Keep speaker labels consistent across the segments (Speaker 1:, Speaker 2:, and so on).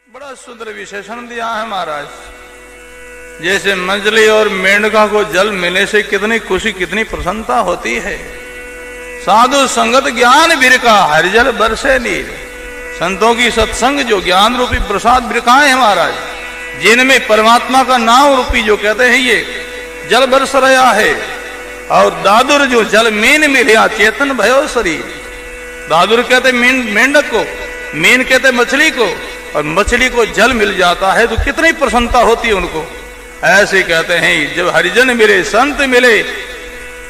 Speaker 1: बड़ा सुंदर विशेषण दिया है महाराज। जैसे मछली और मेंढका को जल मिलने से कितनी खुशी कितनी प्रसन्नता होती है। साधु संगत ज्ञान बिरका हरिजल बरसे नीर। संतों की सत्संग जो ज्ञान रूपी प्रसाद बिरकाए हैं महाराज, जिनमें परमात्मा का नाम रूपी जो कहते हैं ये जल बरस रहा है। और दादुर जो जल मीन मिलिया चेतन भयो शरीर। दादुर कहते मेंढक को, मीन कहते मछली को, और मछली को जल मिल जाता है तो कितनी प्रसन्नता होती है उनको। ऐसे कहते हैं जब हरिजन मिले, संत मिले,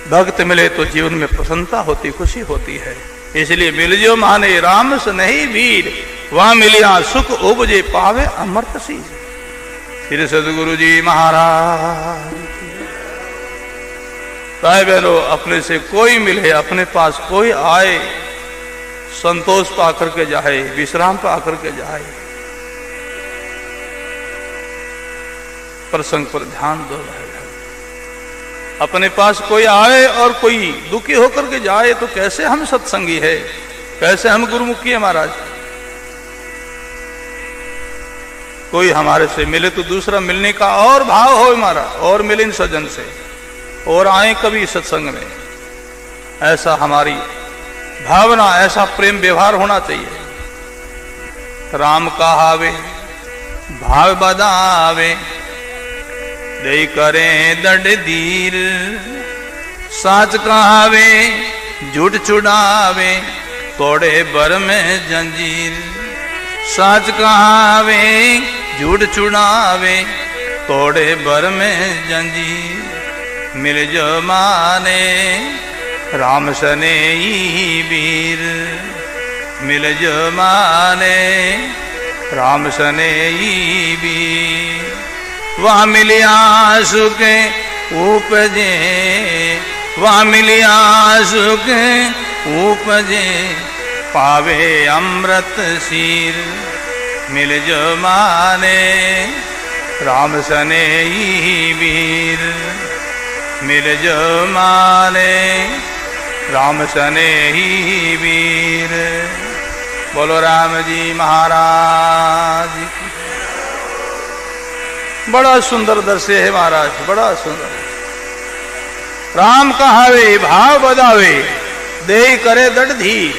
Speaker 1: भक्त मिले तो जीवन में प्रसन्नता होती, खुशी होती है। इसलिए मिल जो माने राम से नहीं वीर, वहां मिलिया सुख उपजे पावे अमृत सी। श्री सदगुरु जी महाराज। भाई बहनों, अपने से कोई मिले, अपने पास कोई आए, संतोष पाकर के जाए, विश्राम पाकर के जाए। प्रसंग पर ध्यान दो भाई। अपने पास कोई आए और कोई दुखी होकर के जाए तो कैसे हम सत्संगी है, कैसे हम गुरुमुखी है महाराज। कोई हमारे से मिले तो दूसरा मिलने का और भाव हो हमारा, और मिले इन सज्जन से और आए कभी सत्संग में। ऐसा हमारी भावना, ऐसा प्रेम व्यवहार होना चाहिए। राम कहावे भाव बदावे, दई करें दंड दीर। साच कहावे झूठ छुड़ावे, तोड़े बर में जंजीर। साच कहावे झूठ छुड़ावे, तोड़े बर में जंजीर। मिल जो माने राम सने वीर। मिल जो माने राम सने वीर। वहाँ मिलिया सुख उपजे, वहाँ मिलिया सुख उपजे पावे अमृत शीर। मिल जो माने राम सने वीर। मिल जो माने राम सने वीर। बोलो राम जी महाराज की। बड़ा सुंदर दृश्य है महाराज, बड़ा सुंदर। राम कहावे भाव बदावे, दे करे दंड धीर।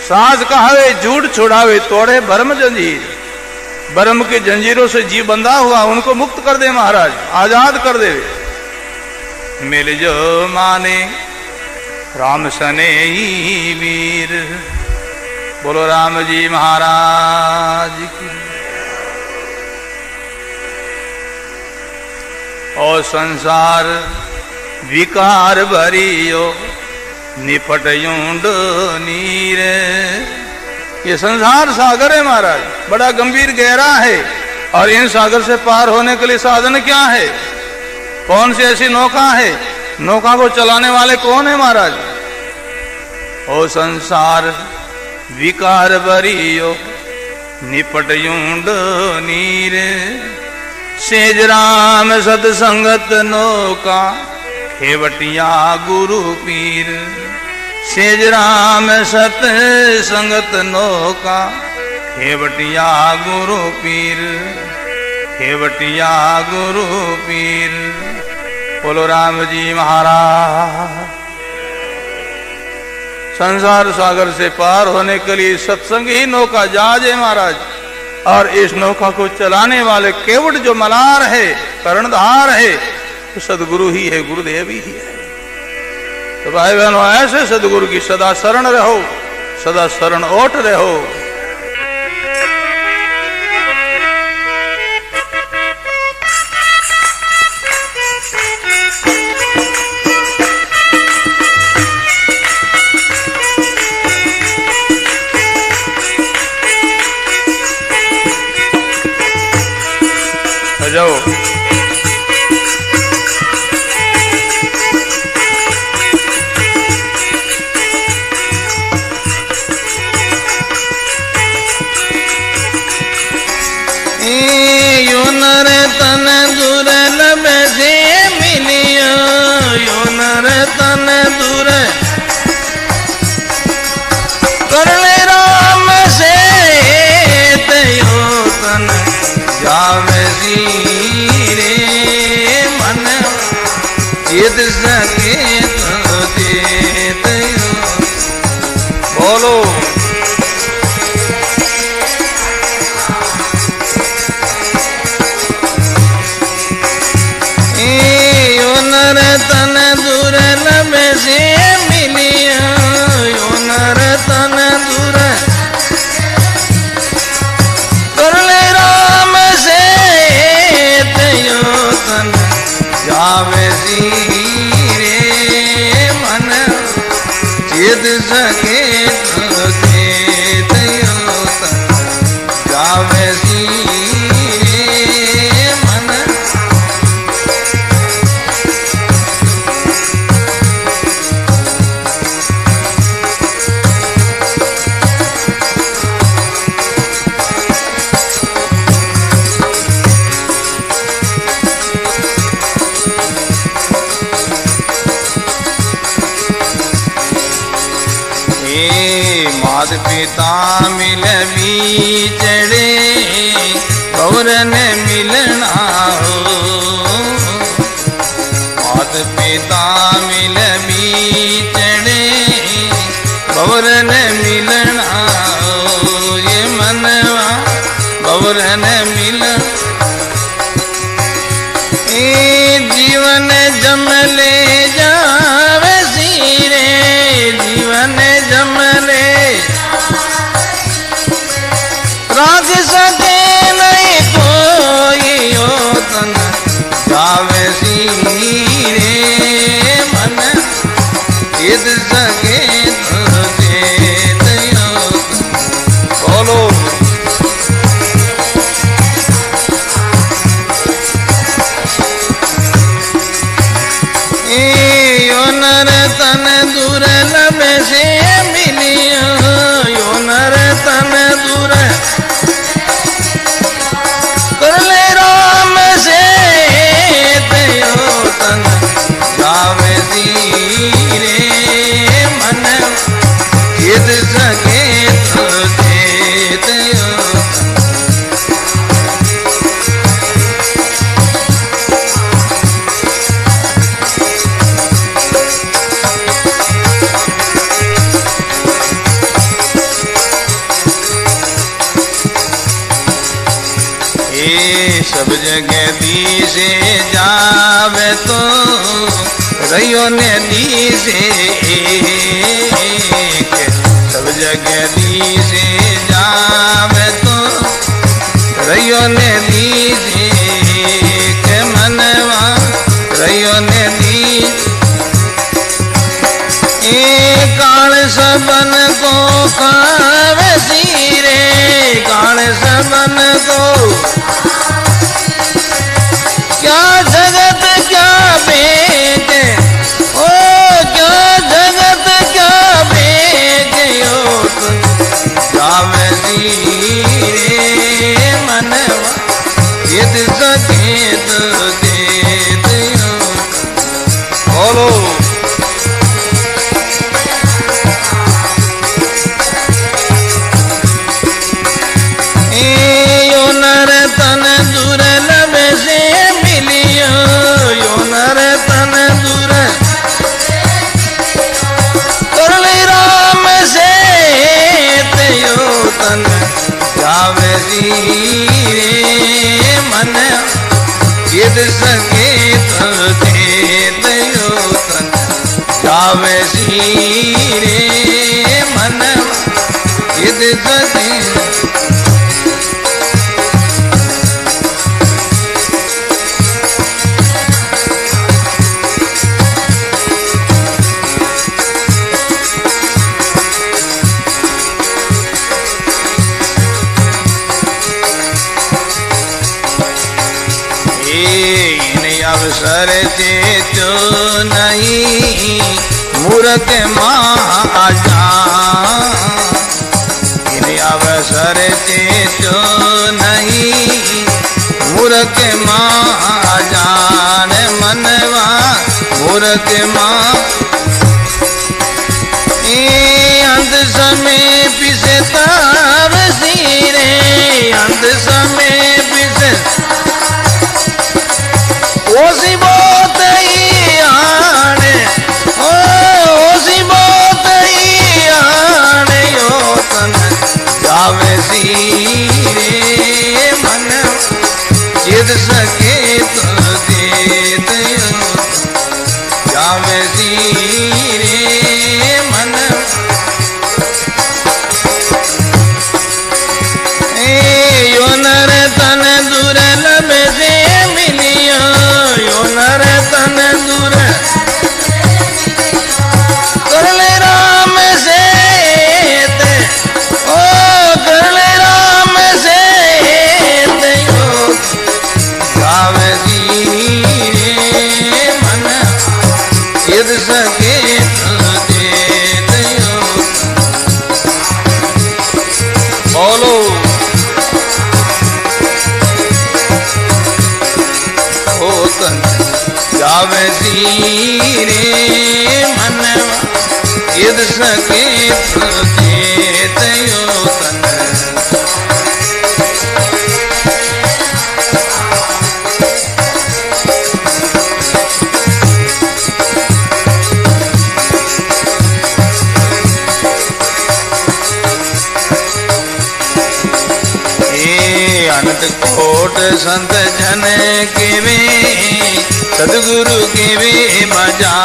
Speaker 1: साज कहावे झूठ छुड़ावे, तोड़े भरम जंजीर। भरम की जंजीरों से जीव बंधा हुआ उनको मुक्त कर दे महाराज, आजाद कर दे। मिल जो माने राम सने वीर। बोलो राम जी महाराज की। और संसार विकार भरियो, निपट यूंड नीर। ये संसार सागर है महाराज, बड़ा गंभीर गहरा है। और इन सागर से पार होने के लिए साधन क्या है, कौन सी ऐसी नौका है, नौका को चलाने वाले कौन है महाराज। ओ संसार विकार भरियो, निपट यूंड नीर। सेज राम सतसंगत नौका, खेवटिया गुरु पीर। सेज राम सत संगत नौका, खेवटिया गुरु पीर। खेवटिया गुरु पीर। बोलो राम जी महाराज। संसार सागर से पार होने के लिए सत्संग ही नौका जहाज है महाराज। और इस नौका को चलाने वाले केवट जो मलार है, कर्णधार है, तो सदगुरु ही है, गुरुदेव ही है। तो भाई बहनों, ऐसे सदगुरु की सदा शरण रहो, सदा शरण ओट रहो। जाओ
Speaker 2: यो नर तन दुर्लभ से मिलियो। यो नर तन दुर करने राम से जिद सके तो चेत यो तन गावे सीरे मन। मात पिता मिल बीचड़े गौरन मिलना हो। मात पिता मिल बीचड़े गौरन मिलना हो। ये मनवा गौरन मिल जीवन जमले जावे सीरे जीवन जमले राग सके नहीं कोई यो तन गावे सीरे मन। जिद सके तो चेत यो तन। बोलो यो नर तन दुर्लभ से मिलियो। यो नर तन कर ले राम से यो तन गावे सीरे मन। जिद सके तो चेत यो सब जगह दी से जावे तो रहियो ने दी से सब जगह दी से जावे तो रहियो ने दी से मनवा रहियो ने दी। काल सबन को खावे सीरे काल सबन को क्या जगत क्या बेचे ओ क्या जगत क्या बेचे यो गावे सीरे मनवा। जिद सके तो चेत यो। बोलो यो नर तन दुर्लभ से मिलियो। यो नर तन कर ले राम से यो तन गावे सीरे मन। जिद सके तो चेत यो तन गावे सीरे मन। जिद सके अवसर चेतो नहीं मूर्ख महाजा। इन अवसर चेतो नहीं मूर्ख महाजान मनवा मूर्ख माँ। अंत समय पिसता सीरे अंत समय पिस ओसी बहुत ही आने ओसी बहुत ही आने यो तन गावे सीरे मन। जिद सके तो चेत यो गावे सीरे मन। यो नर तन दुर्लभ से मिलियो। यो नर तन दूर कर ले राम जावे सीरे मनवा यद सके प्रचेत यो तन अनंत कोट संत जन के वे सदगुरु के वे बजा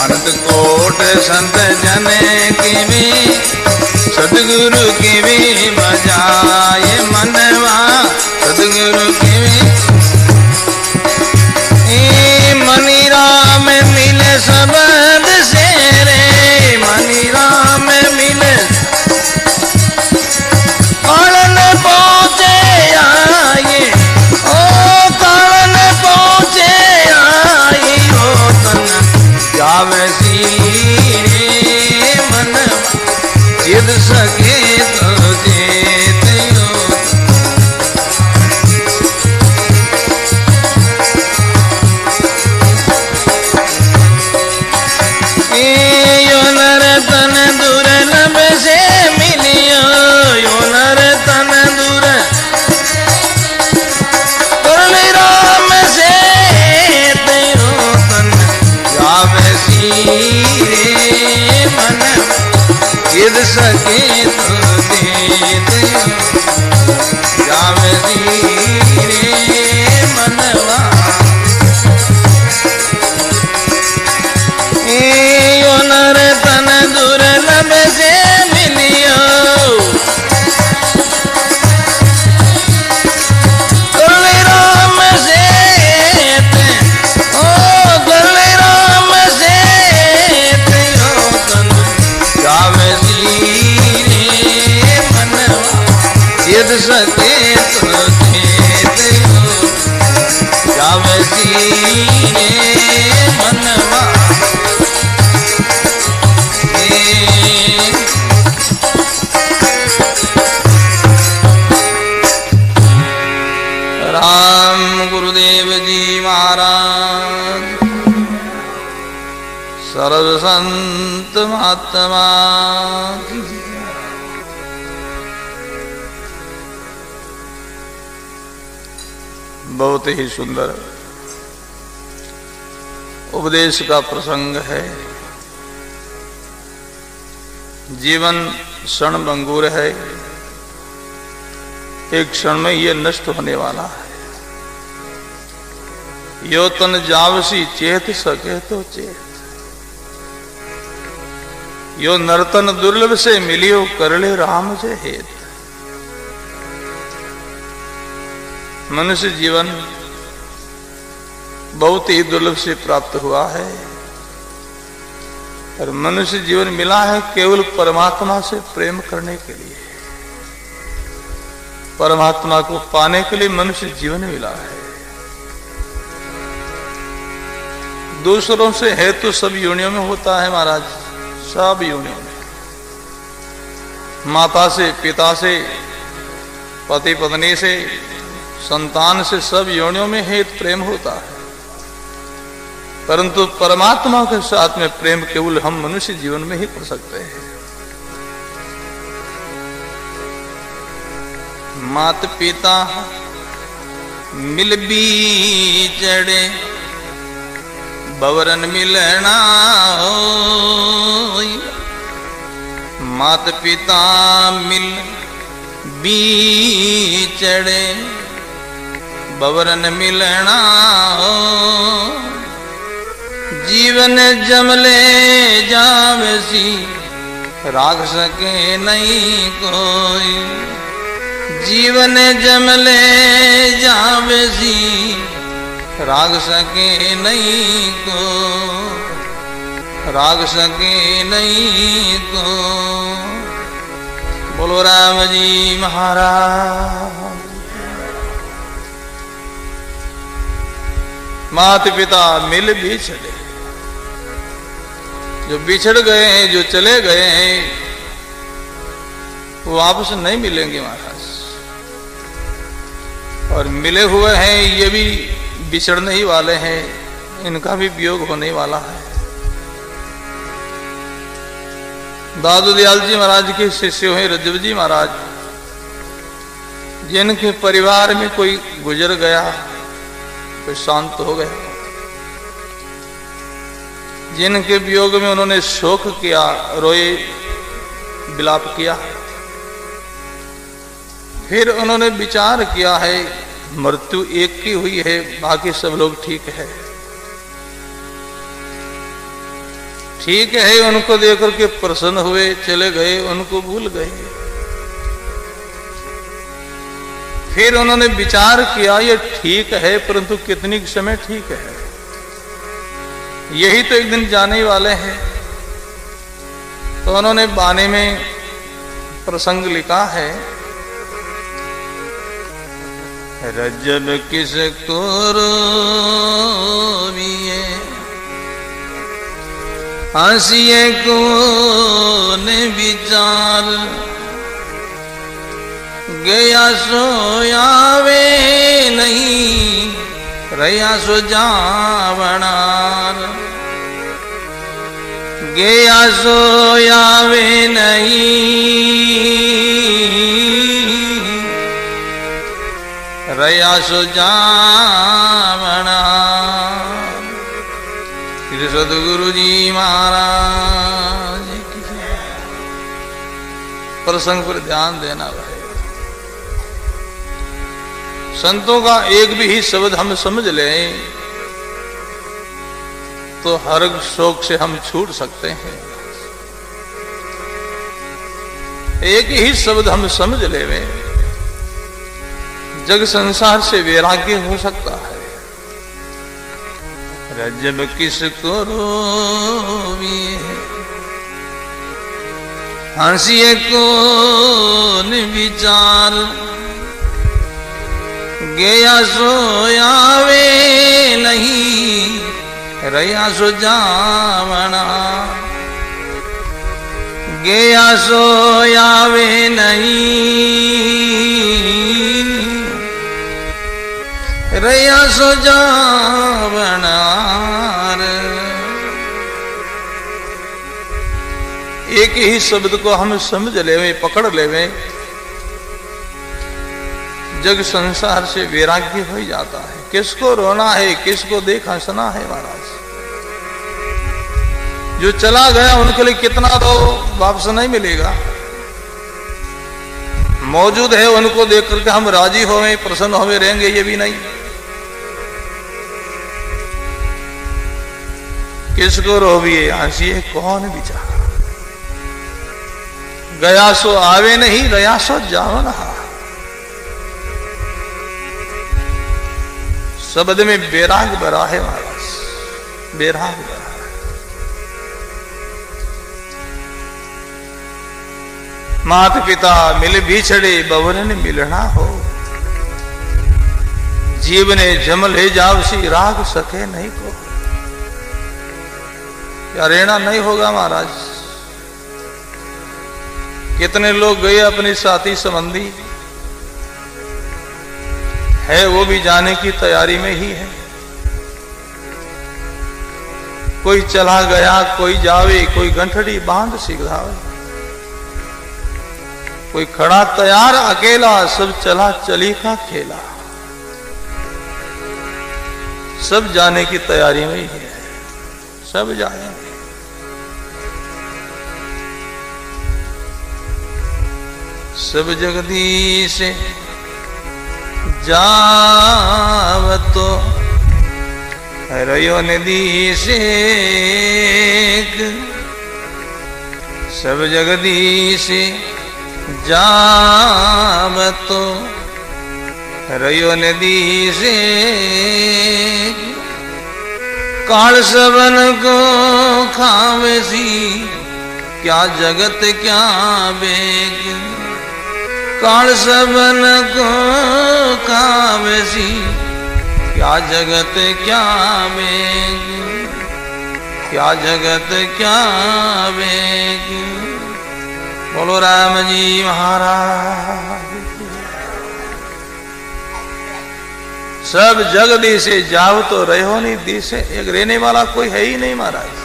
Speaker 2: अनंत कोट संत जन के वे सदगुरु के वे बजाए मनवा सदगुरु के वे मनी राम मिले सबद से रे मनी राम मिले कालन पहुँचे आए ओ कालन पहुँचे आए ओ तन जावे सीरे मन यद सके तो जेत यो यो नर तन दुर्लभ से मिलियो यो नर तन दुर्लभ राम से तेरो तन जावे सीरे मन यद सके तो देत जावे सीरे मनवा यो नर तन दुर्लभ से मिलियो गुरु राम से ओ गुरु राम से तेरो तन जावे सीरे मनवा यद सके तो देत जावे सीरे मनवा राम गुरुदेव जी महाराज सर्व संत महात्मा की बहुत ही सुंदर उपदेश का प्रसंग है। जीवन क्षण भंगुर है, एक क्षण में ये नष्ट होने वाला है। यो तन जावसी चेत सके तो चेत यो नर्तन दुर्लभ से मिलियो करले राम जे हेत। मनुष्य जीवन बहुत ही दुर्लभ से प्राप्त हुआ है और मनुष्य जीवन मिला है केवल परमात्मा से प्रेम करने के लिए। परमात्मा को पाने के लिए मनुष्य जीवन मिला है। दूसरों से है तो सब योनियों में होता है महाराज, सब योनियों में। माता से, पिता से, पति पत्नी से, संतान से, सब योनियों में हेत प्रेम होता है। परंतु परमात्मा के साथ में प्रेम केवल हम मनुष्य जीवन में ही कर सकते हैं। मात पिता मिल बीचड़े बवरन मिलना होई। मात पिता मिल बीचड़े बवरन मिलना हो। जीवन जमले जावसी राख सके नहीं कोई। जीवन जमले जावसी राग सके नहीं को, राग सके नहीं को। बोलो राम जी महाराज। माता पिता मिल बिछड़े, जो बिछड़ गए हैं, जो चले गए हैं, वो वापस नहीं मिलेंगे महाराज। और मिले हुए हैं ये भी
Speaker 1: बिछड़ने ही वाले हैं, इनका भी वियोग होने वाला है। दादू दयाल जी महाराज के शिष्य हुए रज्जव जी महाराज, जिनके परिवार में कोई गुजर गया, कोई शांत हो गया, जिनके वियोग में उन्होंने शोक किया, रोए, विलाप किया, फिर उन्होंने विचार किया है मृत्यु एक की हुई है, बाकी सब लोग ठीक है। ठीक है, उनको देखकर के प्रसन्न हुए, चले गए, उनको भूल गए। फिर उन्होंने विचार किया ये ठीक है, परंतु कितनी समय ठीक है, यही तो एक दिन जाने वाले हैं। तो उन्होंने बाने में प्रसंग लिखा है, रज्जब किसको रोविए, हंसिए कौन विचार, गया सो आवे नहीं, रया सो जावनार, गया सो आवे नहीं, रया सो जावनार। श्री सदगुरु जी महाराज की प्रसंग पर ध्यान देना है। संतों का एक भी ही शब्द हम समझ लें तो हर शोक से हम छूट सकते हैं। एक ही शब्द हम समझ लें, जग संसार से वैराग्य हो सकता है। रज्जब किसको रोविए, हंसिए कौन विचार, गया सो आवे नहीं, रया सो जावना, गया सो आवे नहीं, रया सो जावनार। एक ही शब्द को हम समझ लेवे, पकड़ लेवे, जग संसार से वैराग्य हो जाता है। किसको रोना है, किसको देख हंसना है महाराज। जो चला गया उनके लिए कितना तो वापस नहीं मिलेगा, मौजूद है उनको देख करके हम राजी होवे, प्रसन्न होवे रहेंगे, ये भी नहीं। किसको रोविए, हंसिए कौन विचार, गया सो आवे नहीं, रया सो जावना। शब्द में बैराग भरा है महाराज, बैराग भरा है। मात पिता मिल बिछड़े, बवरन मिलना हो, जीव ने जम ले जावसी, राग सके नहीं को। क्या रहना नहीं होगा महाराज। कितने लोग गए अपने साथी संबंधी है, वो भी जाने की तैयारी में ही है। कोई चला गया, कोई जावे, कोई गंठड़ी बांध सिखावे, कोई खड़ा तैयार अकेला, सब चला चली का खेला। सब जाने की तैयारी में ही है, सब जाएंगे। सब जगदीश जावतो, रयो नदी से सब जगदीश जावतो, रयो नदी से काल सबन को खावसी, क्या जगत क्या बेग, काल सबन को खावसी, क्या जगत क्या बेग, क्या जगत क्या बेग। बोलो राम जी महाराज। सब जग दिसे जाओ तो रहो नहीं दिसे, एक रहने वाला कोई है ही नहीं महाराज।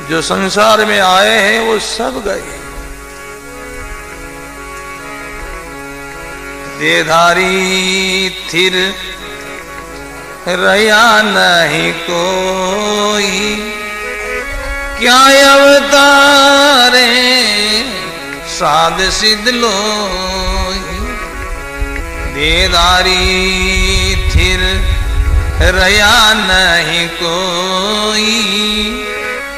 Speaker 1: जो संसार में आए हैं वो सब गए। देधारी थिर रया नहीं कोई, क्या अवतारे साध सिद्ध लोई। देदारी थिर रया नहीं कोई,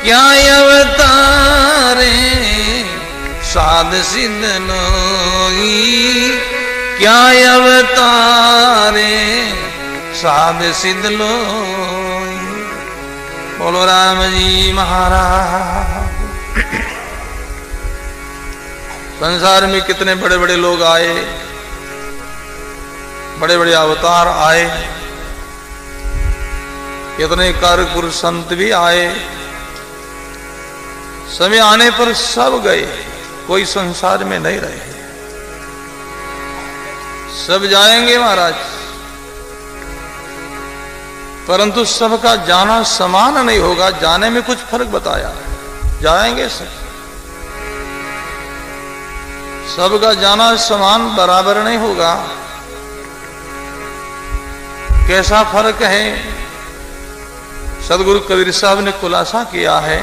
Speaker 1: क्या अवतारे साध सिद्ध लोई। क्या अवतारे साध सिद्ध लोई। बोलो राम जी महाराज। संसार में कितने बड़े बड़े लोग आए, बड़े बड़े अवतार आए, कितने कारक पुरुष संत भी आए। समय आने पर सब गए, कोई संसार में नहीं रहे। सब जाएंगे महाराज, परंतु सबका जाना समान नहीं होगा। जाने में कुछ फर्क बताया, जाएंगे सब, सबका जाना समान बराबर नहीं होगा। कैसा फर्क है, सदगुरु कबीर साहब ने खुलासा किया है।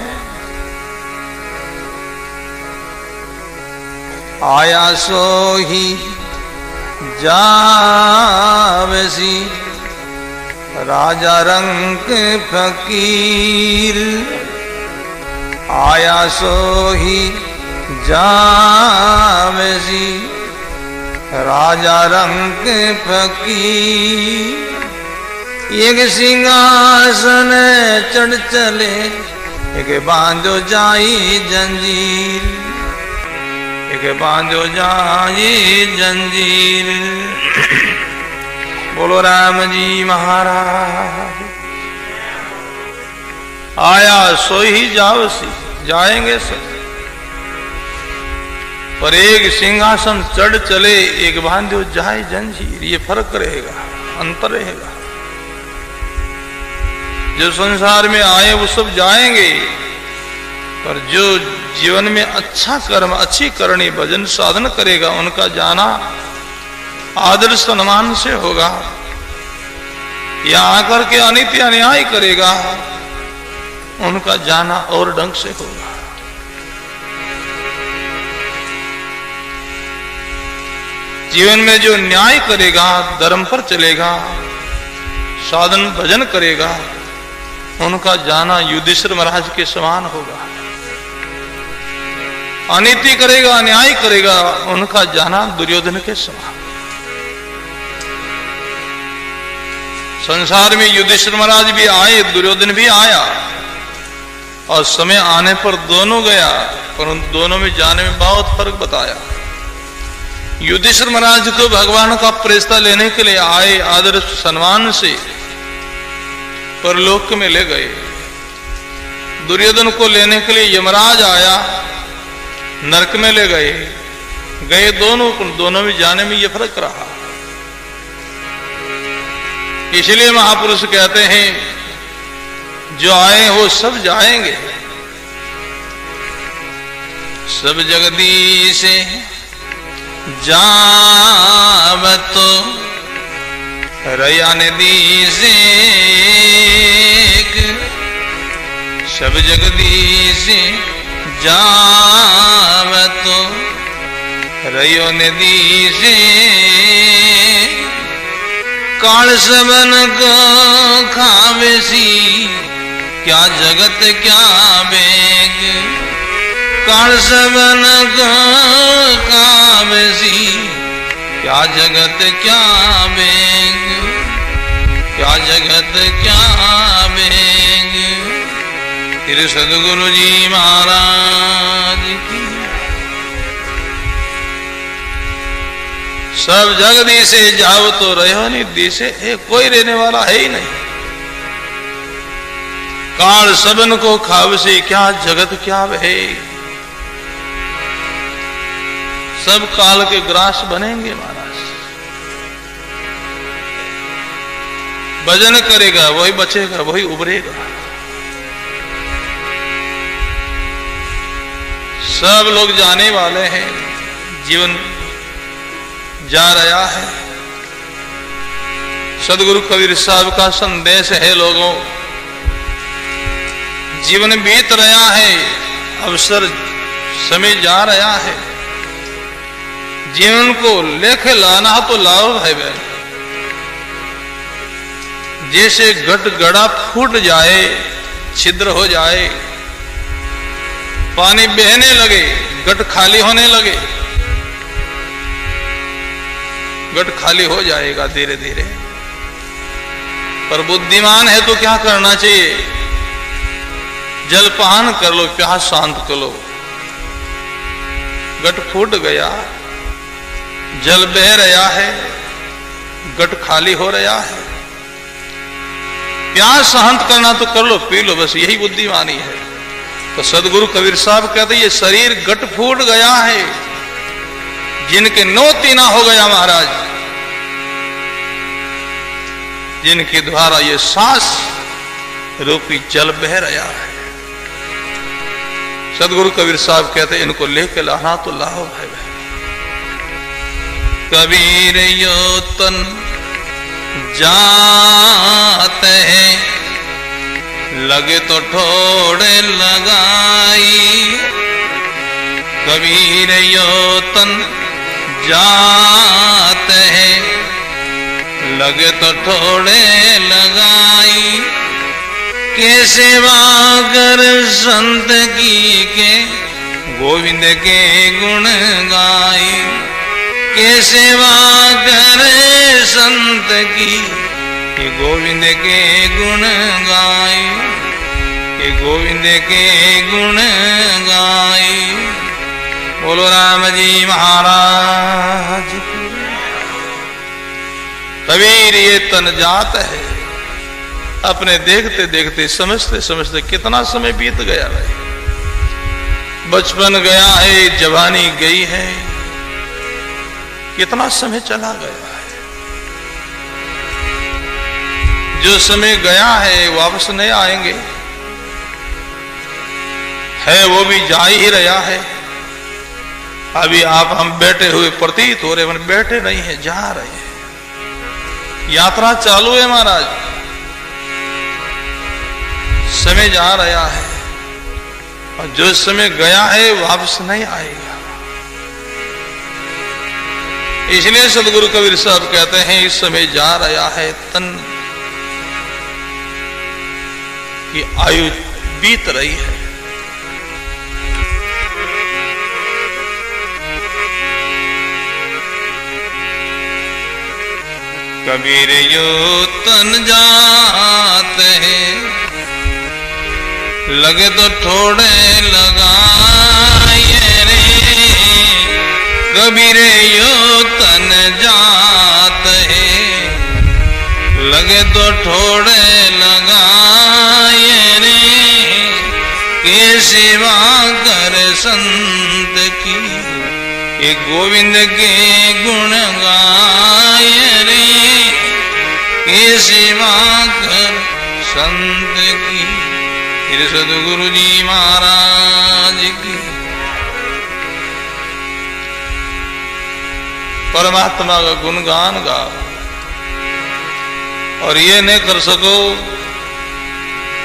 Speaker 1: आया सो ही जावसी राजा रंक फकीर। आया सो ही जावसी राजा रंक फकीर। एक सिंहासन चढ़ चले, एक बांधो जाई जंजीर। एक बांधो जाई जंजीर। बोलो राम जी महाराज। आया सो ही जावसी, जाएंगे सब, पर एक सिंहासन चढ़ चले, एक बांधो जाए जंजीर। ये फर्क रहेगा, अंतर रहेगा। जो संसार में आए वो सब जाएंगे, पर जो जीवन में अच्छा कर्म, अच्छी करनी, भजन साधन करेगा, उनका जाना आदर सम्मान से होगा। यहाँ आकर के अनित्य अन्याय करेगा, उनका जाना और ढंग से होगा। जीवन में जो न्याय करेगा, धर्म पर चलेगा, साधन भजन करेगा, उनका जाना युधिष्ठिर महाराज के समान होगा। अनीति करेगा, अन्याय करेगा, उनका जाना दुर्योधन के समान। संसार में युधिष्ठिर महाराज भी आए, दुर्योधन भी आया, और समय आने पर दोनों गया, परंतु दोनों में जाने में बहुत फर्क बताया। युधिष्ठिर महाराज को भगवान का प्रस्ताव लेने के लिए आए आदर सम्मान से, परलोक में ले गए। दुर्योधन को लेने के लिए यमराज आया, नरक में ले गए। दोनों में जाने में यह फर्क रहा। इसलिए महापुरुष कहते हैं जो आए हो सब जाएंगे। सब जगदीश जावतो रया नदी से, सब जगदीश जावतो रयो नदी से। काल सबन को खावेसी, क्या जगत क्या बेग। काल सबन को खावेसी, क्या जगत क्या बेग। क्या जगत क्या बेग। तेरे सदगुरु जी महाराज की। सब जग दिसे जाओ तो रहो नहीं दिसे, कोई रहने वाला है ही नहीं। काल सबन को खावसी, क्या जगत क्या है। सब काल के ग्रास बनेंगे महाराज। भजन करेगा वही बचेगा, वही उभरेगा। सब लोग जाने वाले हैं, जीवन जा रहा है। सदगुरु कबीर साहब का संदेश है, लोगों जीवन बीत रहा है, अवसर समय जा रहा है, जीवन को लेके लाना तो लाओ भाई बहन। जैसे घट गड़ा फूट जाए, छिद्र हो जाए, पानी बहने लगे, घट खाली होने लगे, घट खाली हो जाएगा धीरे धीरे। पर बुद्धिमान है तो क्या करना चाहिए? जलपान कर लो, प्यास शांत कर लो। घट फूट गया, जल बह रहा है, घट खाली हो रहा है, प्यास शांत करना तो कर लो, पी लो, बस यही बुद्धिमानी है। तो सदगुरु कबीर साहब कहते ये शरीर घट फूट गया है, जिनके नौ तीना हो गया महाराज, जिनके द्वारा ये सांस रूपी जल बह रहा है। सदगुरु कबीर साहब कहते इनको लेके लाना तो लाओ भाई बहन। कबीर यो तन जाते हैं, लगे तो ठोड़े लगाई। कबीर यो तन जाते हैं, लगे तो ठोड़े लगाई। के सेवा कर संत की के गोविंद के गुण गाई। के सेवा करे संत की कि गोविंद के गुण गाई, कि गोविंद के गुण गाई। बोलो राम जी महाराज की। कबीर ये तन जात है, अपने देखते देखते समझते समझते कितना समय बीत गया भाई। बचपन गया है, जवानी गई है, कितना समय चला गया है। जो समय गया है वापस नहीं आएंगे, है वो भी जा ही रहा है। अभी आप हम बैठे हुए प्रतीत हो रहे, बैठे नहीं है, जा रहे हैं। यात्रा चालू है महाराज, समय जा रहा है, और जो समय गया है वापस नहीं आएगा। इसलिए सदगुरु कबीर साहब कहते हैं इस समय जा रहा है, तन की आयु बीत रही है। कबीर यो तन जाते हैं, लगे तो थोड़े लगाए रे। कबीर यो तन जात है, लगे तो थोड़े लगाए रे। के सेवा कर संत की ये गोविंद के गुण गाए रे। के सेवा कर संत की सदगुरु जी महाराज की। परमात्मा का गुणगान गाओ, और ये नहीं कर सको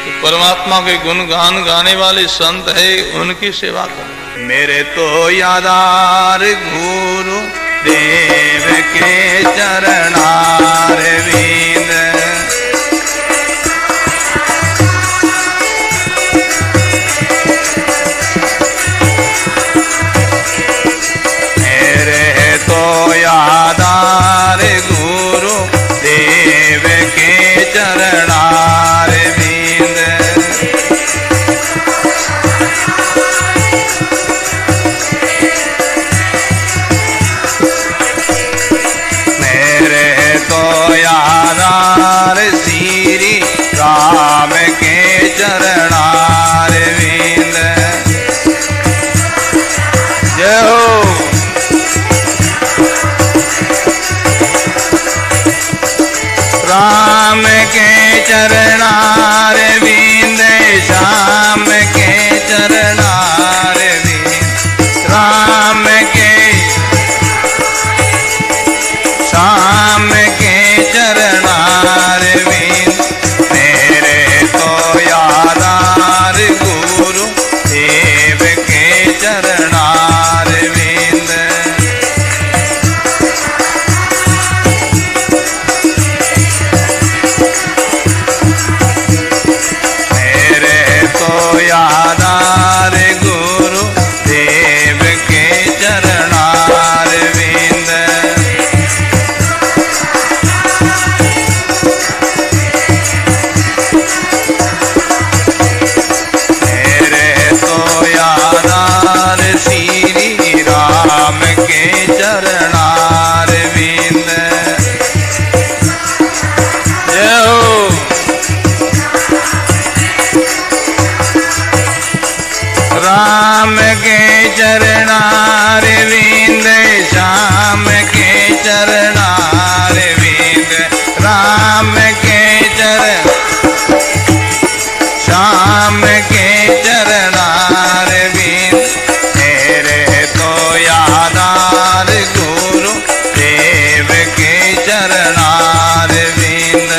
Speaker 1: कि परमात्मा के गुणगान गाने वाले संत है उनकी सेवा करो। मेरे तो यादार गुरु देव के चरणार विंद। यादार गुरु देव के चरणार विंद। मेरे तो यादार श्री राम के चरणार विंद। जय हो। राम
Speaker 2: चरणार विंद श्याम के चरणार विंद राम के श्याम के चरणार विंद मेरे तो यादार गुरु देव के चरणार विंद मेरे तो यादार गुरु देव के चरणार विंद मेरे तो यादार श्री राम के चरणार विंद जय हो। राम के चरणार विंद श्याम के चरणार विंद राम के चरण श्याम के चरणार विंद मेरे तो यादार गुरु देव के चरणार विंद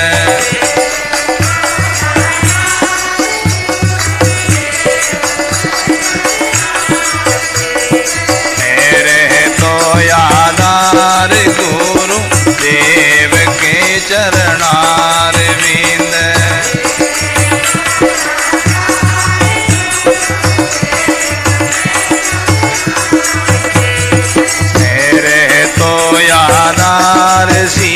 Speaker 2: मेरे तो यादार गुरु देव के चरणार विंद मेरे तो यादार श्री